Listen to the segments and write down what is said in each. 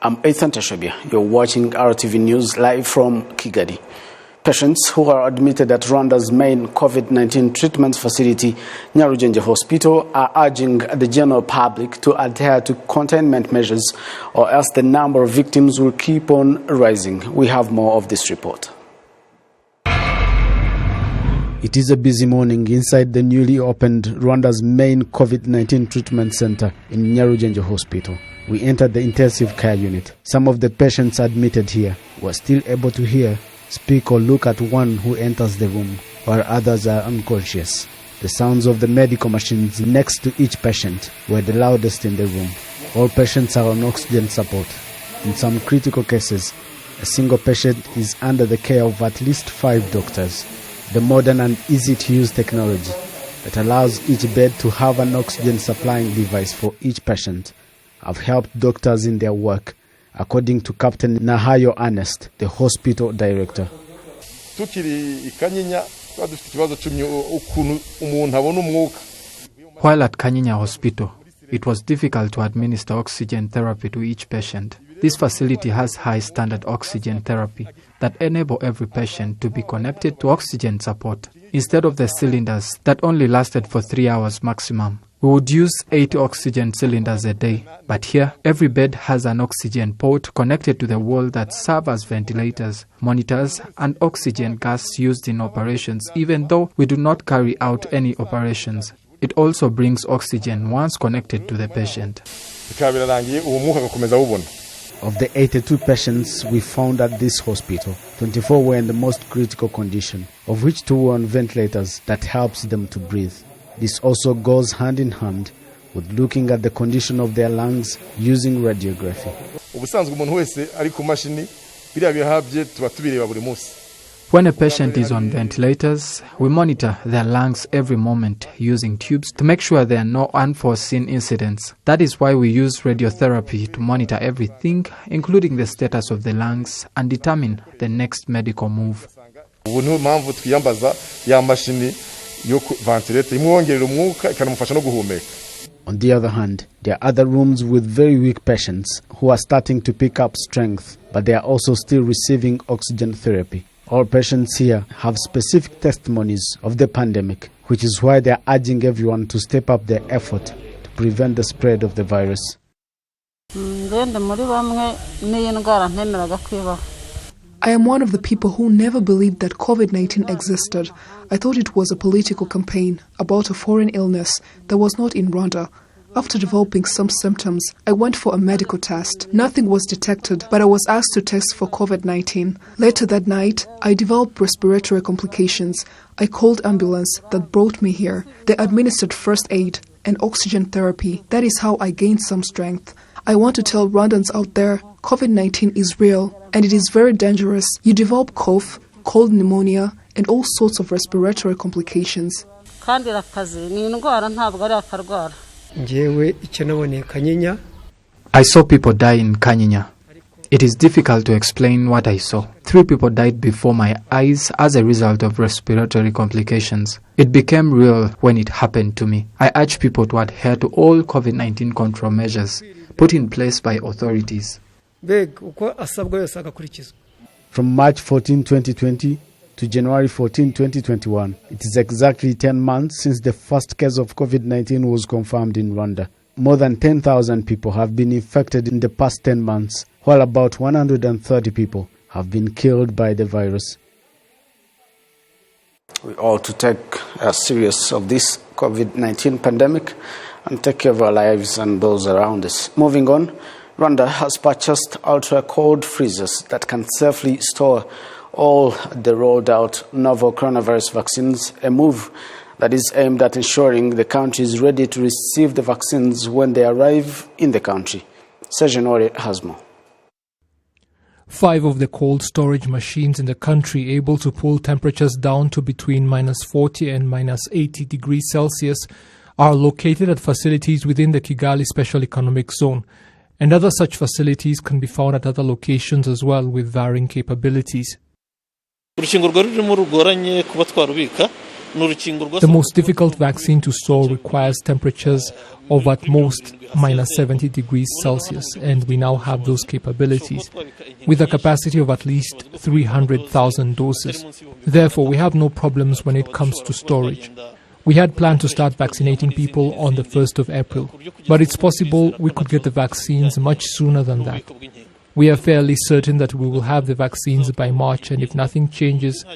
I'm Ethan Tashabia. You're watching RwandaTV News live from Kigali. Patients who are admitted at Rwanda's main COVID-19 treatment facility, Nyarugenge Hospital, are urging the general public to adhere to containment measures, or else the number of victims will keep on rising. We have more of this report. It is a busy morning inside the newly opened Rwanda's main COVID-19 treatment center in Nyarugenge Hospital. We entered the intensive care unit. Some of the patients admitted here were still able to hear, speak or look at one who enters the room, while others are unconscious. The sounds of the medical machines next to each patient were the loudest in the room. All patients are on oxygen support. In some critical cases, a single patient is under the care of at least 5 doctors. The modern and easy-to-use technology that allows each bed to have an oxygen supplying device for each patient have helped doctors in their work, according to Captain Nahayo Ernest, the hospital director. While at Kanyinya Hospital, it was difficult to administer oxygen therapy to each patient. This facility has high-standard oxygen therapy that enable every patient to be connected to oxygen support. Instead of the cylinders that only lasted for 3 hours maximum, we would use 8 oxygen cylinders a day. But here, every bed has an oxygen port connected to the wall that serve as ventilators, monitors, and oxygen gas used in operations, even though we do not carry out any operations. It also brings oxygen once connected to the patient. Of the 82 patients we found at this hospital, 24 were in the most critical condition, of which 2 were on ventilators that helps them to breathe. This also goes hand in hand with looking at the condition of their lungs using radiography. When a patient is on ventilators, we monitor their lungs every moment using tubes to make sure there are no unforeseen incidents. That is why we use radiotherapy to monitor everything, including the status of the lungs, and determine the next medical move. On the other hand, there are other rooms with very weak patients who are starting to pick up strength, but they are also still receiving oxygen therapy. All patients here have specific testimonies of the pandemic, which is why they are urging everyone to step up their effort to prevent the spread of the virus. I am one of the people who never believed that COVID-19 existed. I thought it was a political campaign about a foreign illness that was not in Rwanda. After developing some symptoms, I went for a medical test. Nothing was detected, but I was asked to test for COVID-19. Later that night, I developed respiratory complications. I called ambulance that brought me here. They administered first aid and oxygen therapy. That is how I gained some strength. I want to tell Rwandans out there, COVID-19 is real and it is very dangerous. You develop cough, cold pneumonia, and all sorts of respiratory complications. I saw people die in Kanyinya. It is difficult to explain what I saw. 3 people died before my eyes as a result of respiratory complications. It became real when it happened to me. I urge people to adhere to all COVID-19 control measures put in place by authorities. From March 14, 2020 to January 14, 2021, it is exactly 10 months since the first case of COVID-19 was confirmed in Rwanda. More than 10,000 people have been infected in the past 10 months, while about 130 people have been killed by the virus. We ought to take serious of this COVID-19 pandemic and take care of our lives and those around us. Moving on, Rwanda has purchased ultra-cold freezers that can safely store all the rolled-out novel coronavirus vaccines, a move that is aimed at ensuring the country is ready to receive the vaccines when they arrive in the country. Sejanore has more. 5 of the cold storage machines in the country able to pull temperatures down to between -40 and -80 degrees Celsius are located at facilities within the Kigali Special Economic Zone, and other such facilities can be found at other locations as well with varying capabilities. The most difficult vaccine to store requires temperatures of at most minus 70 degrees Celsius, and we now have those capabilities, with a capacity of at least 300,000 doses. Therefore, we have no problems when it comes to storage. We had planned to start vaccinating people on the 1st of April, but it's possible we could get the vaccines much sooner than that. We are fairly certain that we will have the vaccines by March, and if nothing changes,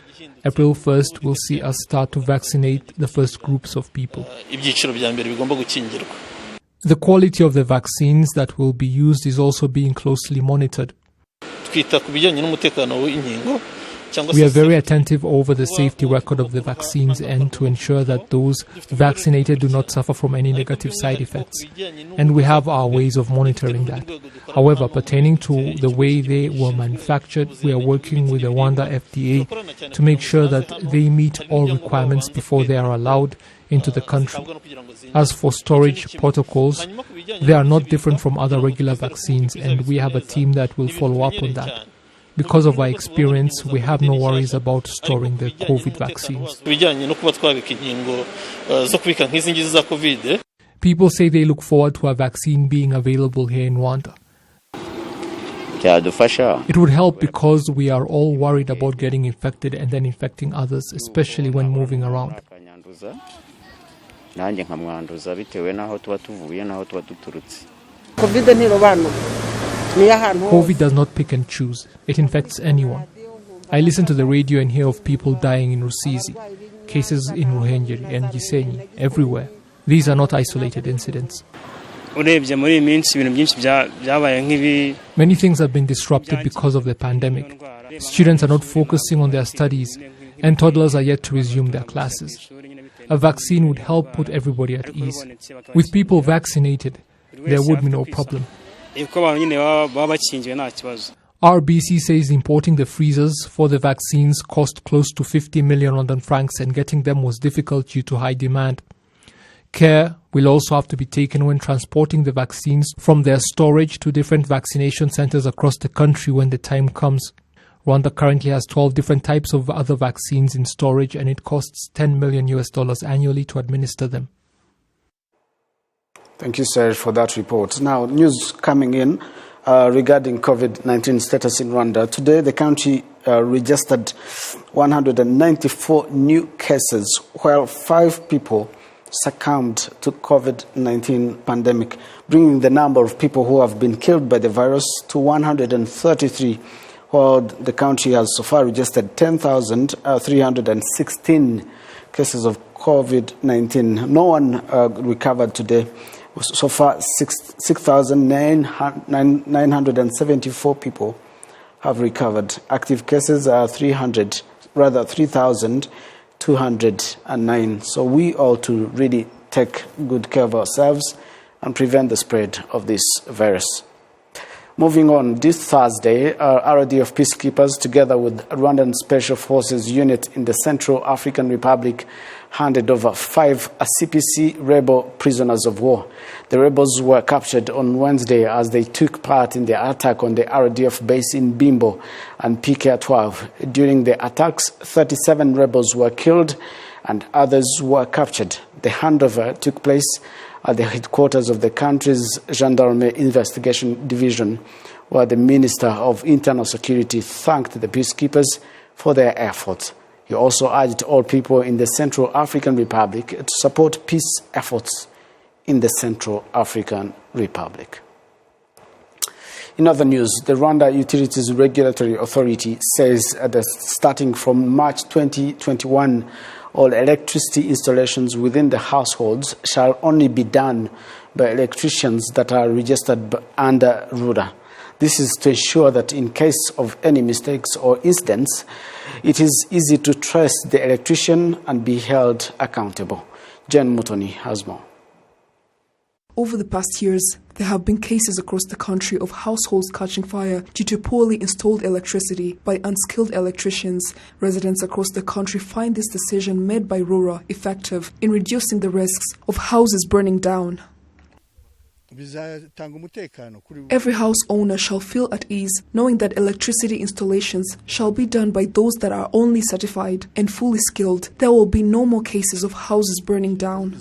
April 1st will see us start to vaccinate the first groups of people. The quality of the vaccines that will be used is also being closely monitored. We are very attentive over the safety record of the vaccines and to ensure that those vaccinated do not suffer from any negative side effects. And we have our ways of monitoring that. However, pertaining to the way they were manufactured, we are working with the Rwanda FDA to make sure that they meet all requirements before they are allowed into the country. As for storage protocols, they are not different from other regular vaccines, and we have a team that will follow up on that. Because of our experience, we have no worries about storing the COVID vaccines. People say they look forward to a vaccine being available here in Rwanda. It would help because we are all worried about getting infected and then infecting others, especially when moving around. COVID does not pick and choose. It infects anyone. I listen to the radio and hear of people dying in Rusizi, cases in Ruhengeri and Gisenyi, everywhere. These are not isolated incidents. Many things have been disrupted because of the pandemic. Students are not focusing on their studies, and toddlers are yet to resume their classes. A vaccine would help put everybody at ease. With people vaccinated, there would be no problem. RBC says importing the freezers for the vaccines cost close to 50 million Rwandan francs, and getting them was difficult due to high demand. Care will also have to be taken when transporting the vaccines from their storage to different vaccination centers across the country when the time comes. Rwanda currently has 12 different types of other vaccines in storage, and it costs $10 million annually to administer them. Thank you, Serge, for that report. Now, news coming in regarding COVID-19 status in Rwanda. Today, the country registered 194 new cases, while 5 people succumbed to COVID-19 pandemic, bringing the number of people who have been killed by the virus to 133, while the country has so far registered 10,316 cases of COVID-19. No one recovered today. So far, 6,974 people have recovered. Active cases are 3,209. So we ought to really take good care of ourselves and prevent the spread of this virus. Moving on, this Thursday, RDF peacekeepers, together with Rwandan Special Forces unit in the Central African Republic, handed over 5 CPC rebel prisoners of war. The rebels were captured on Wednesday as they took part in the attack on the RDF base in Bimbo and PK12. During the attacks, 37 rebels were killed and others were captured. The handover took place at the headquarters of the country's Gendarmerie Investigation Division, where the Minister of Internal Security thanked the peacekeepers for their efforts. He also urged all people in the Central African Republic to support peace efforts in the Central African Republic. In other news, the Rwanda Utilities Regulatory Authority says that starting from March 2021, all electricity installations within the households shall only be done by electricians that are registered under RUDA. This is to ensure that in case of any mistakes or incidents, it is easy to trace the electrician and be held accountable. Jen Mutoni has more. Over the past years, there have been cases across the country of households catching fire due to poorly installed electricity by unskilled electricians. Residents across the country find this decision made by RURA effective in reducing the risks of houses burning down. Every house owner shall feel at ease knowing that electricity installations shall be done by those that are only certified and fully skilled. There will be no more cases of houses burning down.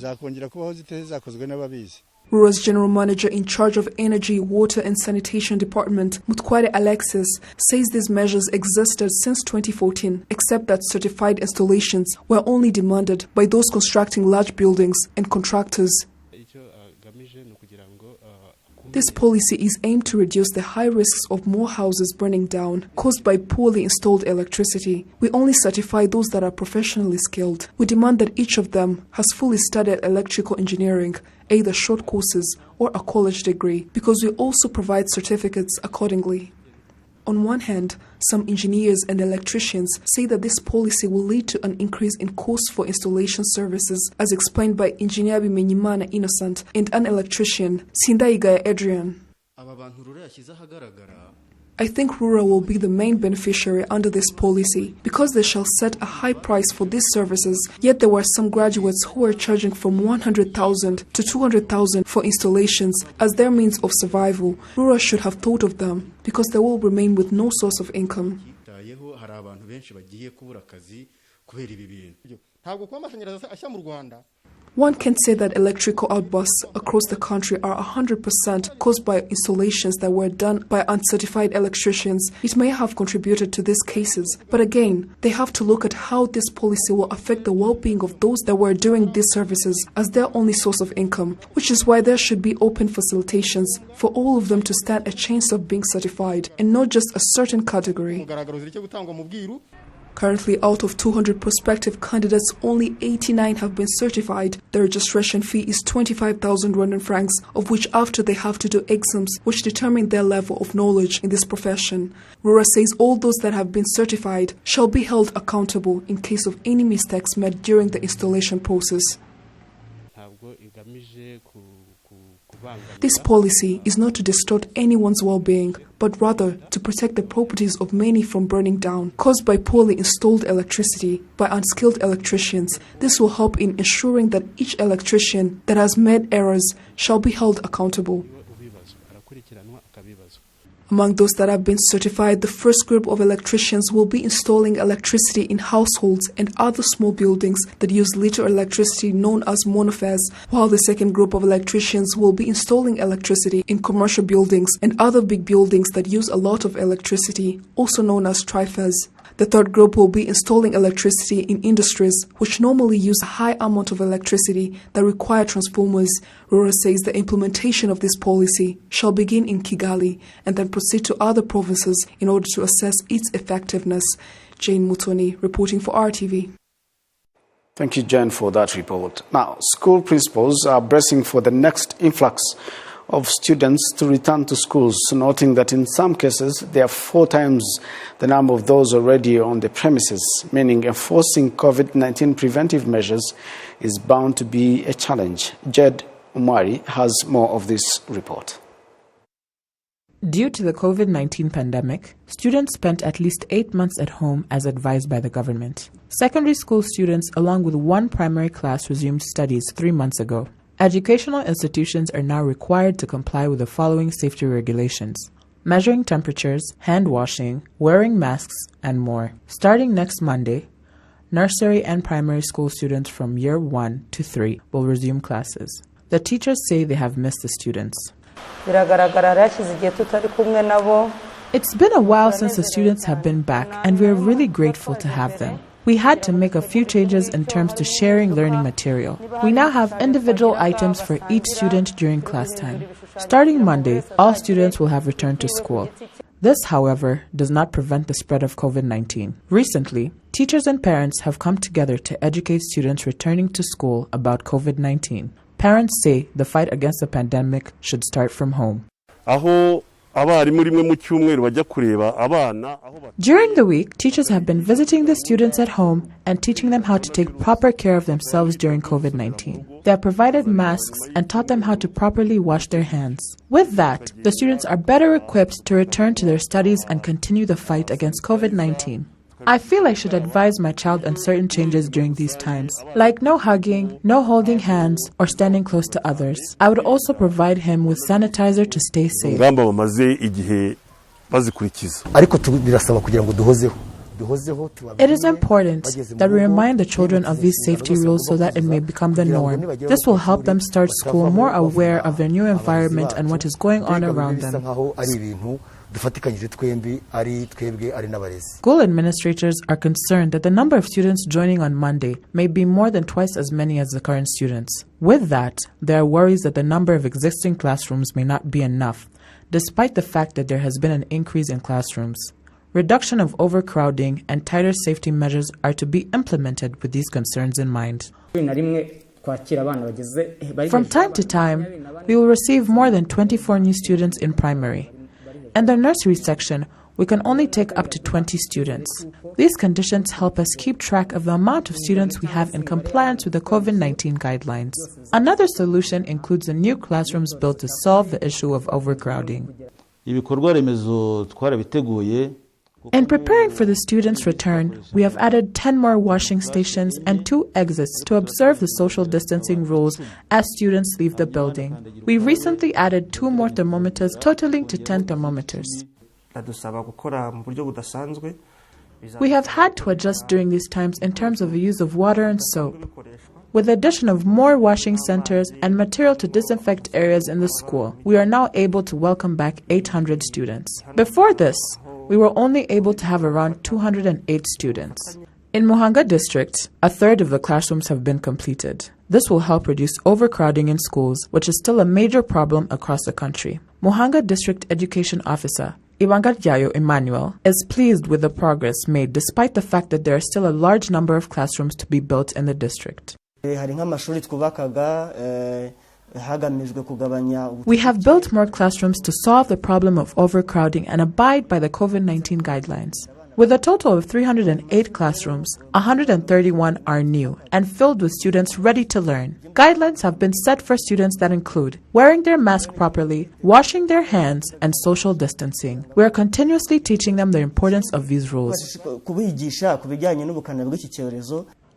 Rura's General Manager in charge of Energy, Water and Sanitation Department, Mutkware Alexis, says these measures existed since 2014, except that certified installations were only demanded by those constructing large buildings and contractors. This policy is aimed to reduce the high risks of more houses burning down caused by poorly installed electricity. We only certify those that are professionally skilled. We demand that each of them has fully studied electrical engineering, either short courses or a college degree, because we also provide certificates accordingly. On one hand, some engineers and electricians say that this policy will lead to an increase in costs for installation services, as explained by Engineer Bimenyimana Innocent and an electrician, Sindaigaya Adrian. I think Rura will be the main beneficiary under this policy because they shall set a high price for these services, yet there were some graduates who were charging from 100,000 to 200,000 for installations as their means of survival. Rura should have thought of them because they will remain with no source of income. One can say that electrical outbursts across the country are 100% caused by installations that were done by uncertified electricians. It may have contributed to these cases, but again, they have to look at how this policy will affect the well-being of those that were doing these services as their only source of income, which is why there should be open facilitations for all of them to stand a chance of being certified and not just a certain category. Currently, out of 200 prospective candidates, only 89 have been certified. The registration fee is 25,000 Rwandan francs, of which after they have to do exams which determine their level of knowledge in this profession. Rura says all those that have been certified shall be held accountable in case of any mistakes made during the installation process. This policy is not to distort anyone's well-being, but rather to protect the properties of many from burning down, caused by poorly installed electricity by unskilled electricians. This will help in ensuring that each electrician that has made errors shall be held accountable. Among those that have been certified, the first group of electricians will be installing electricity in households and other small buildings that use little electricity, known as monophase, while the second group of electricians will be installing electricity in commercial buildings and other big buildings that use a lot of electricity, also known as triphase. The third group will be installing electricity in industries, which normally use a high amount of electricity that require transformers. Rura says the implementation of this policy shall begin in Kigali and then proceed to other provinces in order to assess its effectiveness. Jane Mutoni, reporting for RTV. Thank you, Jane, for that report. Now, school principals are bracing for the next influx of students to return to schools, noting that in some cases there are 4 times the number of those already on the premises, meaning enforcing COVID-19 preventive measures is bound to be a challenge. Jed Umari has more of this report. Due to the COVID-19 pandemic, students spent at least 8 months at home as advised by the government. Secondary school students, along with 1 primary class, resumed studies 3 months ago. Educational institutions are now required to comply with the following safety regulations: measuring temperatures, hand washing, wearing masks, and more. Starting next Monday, nursery and primary school students from year 1 to 3 will resume classes. The teachers say they have missed the students. It's been a while since the students have been back, and we are really grateful to have them. We had to make a few changes in terms to sharing learning material. We now have individual items for each student during class time. Starting Monday, all students will have returned to school. This, however, does not prevent the spread of COVID-19. Recently, teachers and parents have come together to educate students returning to school about COVID-19. Parents say the fight against the pandemic should start from home. During the week, teachers have been visiting the students at home and teaching them how to take proper care of themselves during COVID-19. They have provided masks and taught them how to properly wash their hands. With that, the students are better equipped to return to their studies and continue the fight against COVID-19. I feel I should advise my child on certain changes during these times, like no hugging, no holding hands, or standing close to others. I would also provide him with sanitizer to stay safe. It is important that we remind the children of these safety rules so that it may become the norm. This will help them start school more aware of their new environment and what is going on around them. School administrators are concerned that the number of students joining on Monday may be more than twice as many as the current students. With that, there are worries that the number of existing classrooms may not be enough, despite the fact that there has been an increase in classrooms. Reduction of overcrowding and tighter safety measures are to be implemented with these concerns in mind. From time to time, we will receive more than 24 new students in primary. In the nursery section, we can only take up to 20 students. These conditions help us keep track of the amount of students we have in compliance with the COVID-19 guidelines. Another solution includes the new classrooms built to solve the issue of overcrowding. In preparing for the students' return, we have added 10 more washing stations and 2 exits to observe the social distancing rules as students leave the building. We recently added 2 more thermometers, totaling to 10 thermometers. We have had to adjust during these times in terms of the use of water and soap. With the addition of more washing centers and material to disinfect areas in the school, we are now able to welcome back 800 students. Before this, we were only able to have around 208 students. In Muhanga district, a third of the classrooms have been completed. This will help reduce overcrowding in schools, which is still a major problem across the country. Muhanga District Education Officer Ibangaryayo Emmanuel is pleased with the progress made despite the fact that there are still a large number of classrooms to be built in the district. We have built more classrooms to solve the problem of overcrowding and abide by the COVID-19 guidelines. With a total of 308 classrooms, 131 are new and filled with students ready to learn. Guidelines have been set for students that include wearing their mask properly, washing their hands, and social distancing. We are continuously teaching them the importance of these rules.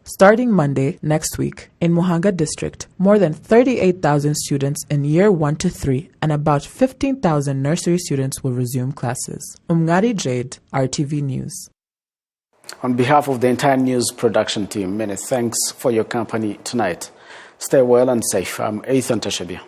Starting Monday next week, in Muhanga District, more than 38,000 students in Year 1 to 3 and about 15,000 nursery students will resume classes. Umngari Jade, RTV News. On behalf of the entire news production team, many thanks for your company tonight. Stay well and safe. I'm Ethan Tashabia.